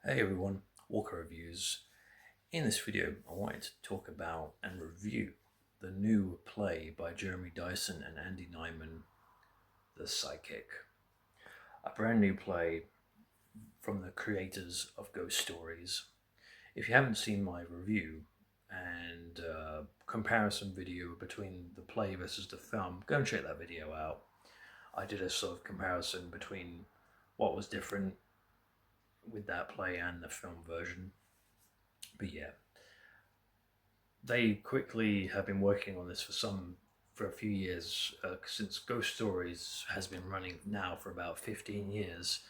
Hey everyone, Walker Reviews. In this video, I wanted to talk about and review the new play by Jeremy Dyson and Andy Nyman, The Psychic. A brand new play from the creators of Ghost Stories. If you haven't seen my review and comparison video between the play versus the film, go and check that video out. I did a sort of comparison between what was different with that play and the film version. But yeah, they quickly have been working on this for a few years, since Ghost Stories has been running now for about 15 years.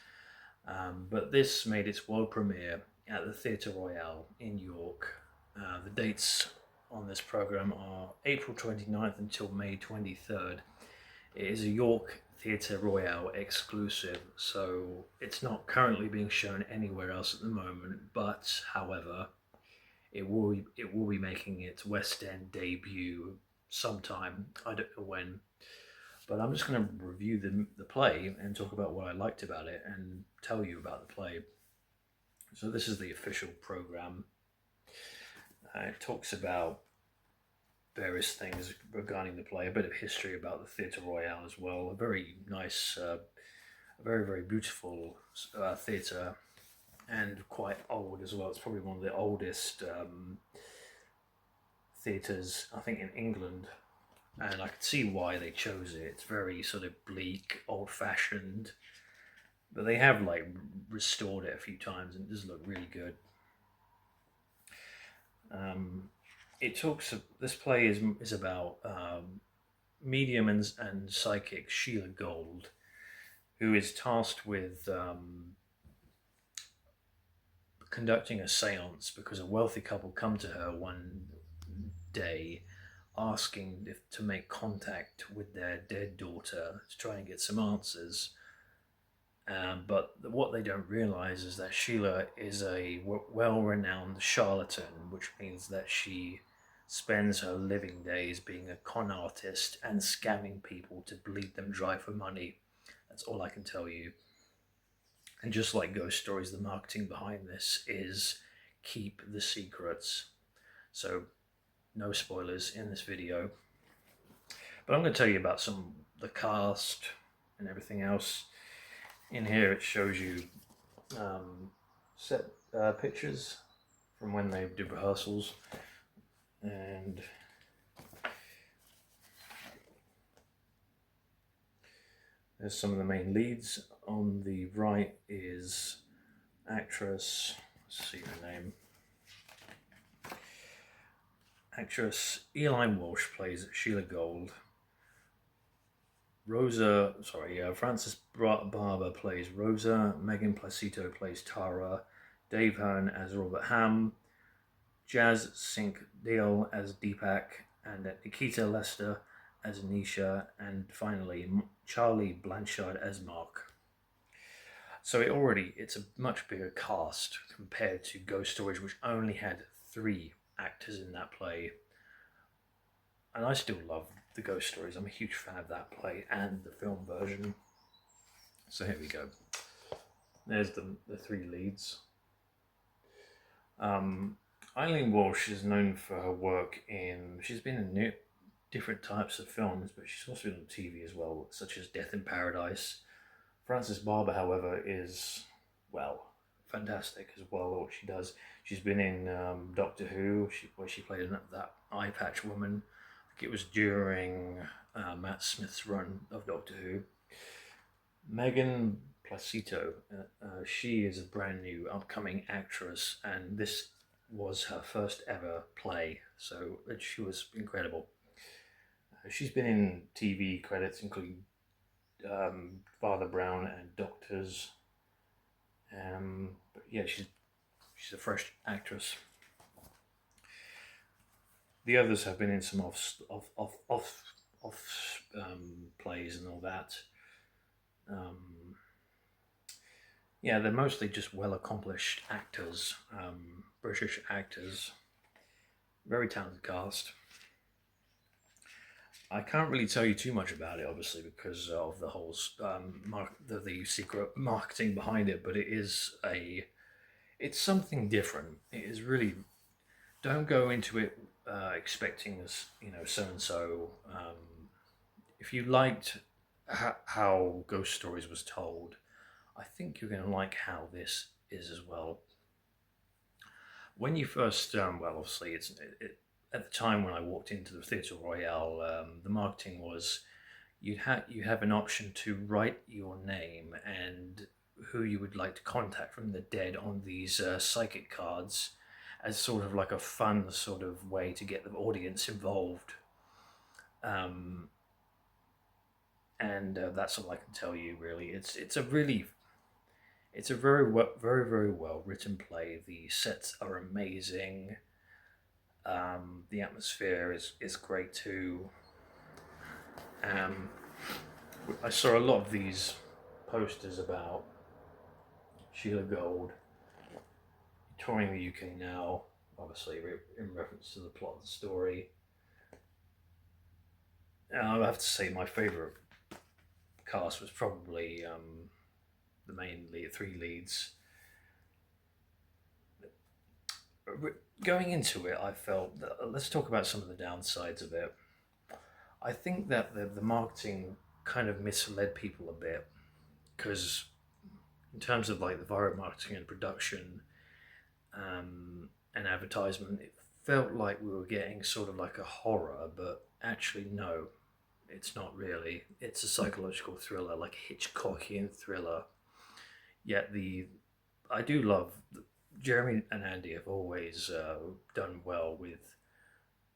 But this made its world premiere at the Theatre Royale in York. The dates on this program are April 29th until May 23rd. It is a York Theatre Royale exclusive, so it's not currently being shown anywhere else at the moment, but however, it will be making its West End debut sometime. I don't know when, but I'm just going to review the play and talk about what I liked about it and tell you about the play. So this is the official program. It talks about various things regarding the play, a bit of history about the Theatre Royale as well. A very nice, very beautiful theatre, and quite old as well. It's probably one of the oldest theatres, I think, in England, and I can see why they chose it. It's very sort of bleak, old-fashioned, but they have like restored it a few times, and it does look really good. This play is about medium and psychic Sheila Gold, who is tasked with conducting a seance because a wealthy couple come to her one day asking to make contact with their dead daughter to try and get some answers. But what they don't realize is that Sheila is a well-renowned charlatan, which means that she spends her living days being a con artist and scamming people to bleed them dry for money. That's all I can tell you. And just like Ghost Stories, the marketing behind this is keep the secrets. So no spoilers in this video. But I'm going to tell you about the cast and everything else. In here it shows you set pictures from when they did rehearsals, and there's some of the main leads. On the right is actress, let's see her name. Actress Elaine Walsh plays Sheila Gold. Frances Barber plays Rosa. Megan Placido plays Tara. Dave Hearn as Robert Ham. Jazz Sink Deal as Deepak. And Nikita Lester as Nisha. And finally, Charlie Blanchard as Mark. So it's a much bigger cast compared to Ghost Stories, which only had 3 actors in that play. And I still love the Ghost Stories. I'm a huge fan of that play and the film version. So here we go. There's the 3 leads. Eileen Walsh is known for her work she's been in different types of films, but she's also been on TV as well, such as Death in Paradise. Frances Barber, however, is, well, fantastic as well at what she does. She's been in Doctor Who, where she played that eye patch woman. I think it was during Matt Smith's run of Doctor Who. Megan Placido, she is a brand new upcoming actress, and this was her first ever play, so she was incredible. She's been in TV credits including Father Brown and Doctors. But yeah, she's a fresh actress. The others have been in some off plays and all that. Yeah, they're mostly just well-accomplished actors, British actors. Very talented cast. I can't really tell you too much about it, obviously, because of the whole the secret marketing behind it. But it is It's something different. It is really, don't go into it expecting this, so and so. If you liked how Ghost Stories was told, I think you're going to like how this is as well. When you first, well, obviously, at the time when I walked into the Theatre Royale, the marketing was you have an option to write your name and who you would like to contact from the dead on these psychic cards as sort of like a fun sort of way to get the audience involved. Um, and that's all I can tell you. Really, it's a very well written play. The sets are amazing. The atmosphere is great too. Um, I saw a lot of these posters about Sheila Gold touring the UK now, obviously in reference to the plot of the story. I have to say my favourite cast was probably the main lead, three leads. Going into it, I felt that, let's talk about some of the downsides of it. I think that the marketing kind of misled people a bit because, in terms of like the viral marketing and production and advertisement, it felt like we were getting sort of like a horror, but actually, no, it's not really. It's a psychological thriller, like a Hitchcockian thriller. Yet I do love Jeremy and Andy have always done well with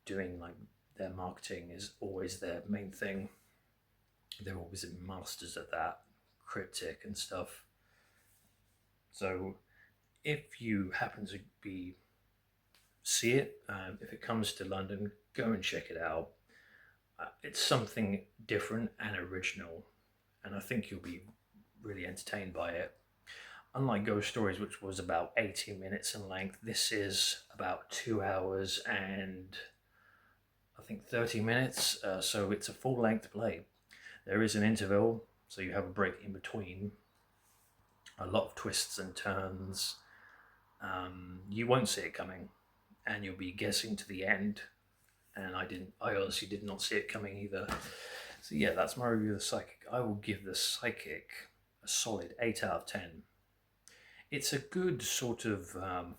doing like their marketing is always their main thing. They're always masters at that, cryptic and stuff. So if you happen to be see it, if it comes to London, go and check it out. It's something different and original, and I think you'll be really entertained by it. Unlike Ghost Stories, which was about 80 minutes in length, this is about 2 hours and I think 30 minutes, so it's a full length play. There is an interval, so you have a break in between. A lot of twists and turns. You won't see it coming, and you'll be guessing to the end. And I honestly did not see it coming either. So yeah, that's my review of The Psychic. I will give The Psychic a solid 8 out of 10. It's a good sort of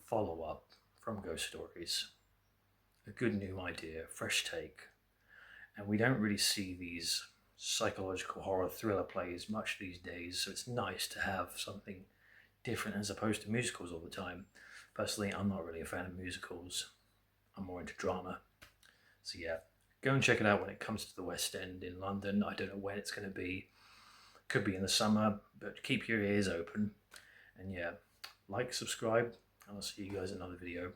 follow-up from Ghost Stories. A good new idea, fresh take. And we don't really see these psychological horror thriller plays much these days, so it's nice to have something different as opposed to musicals all the time. Personally, I'm not really a fan of musicals. I'm more into drama. So yeah, go and check it out when it comes to the West End in London. I don't know when it's going to be. Could be in the summer, but keep your ears open. And yeah, like, subscribe, and I'll see you guys in another video.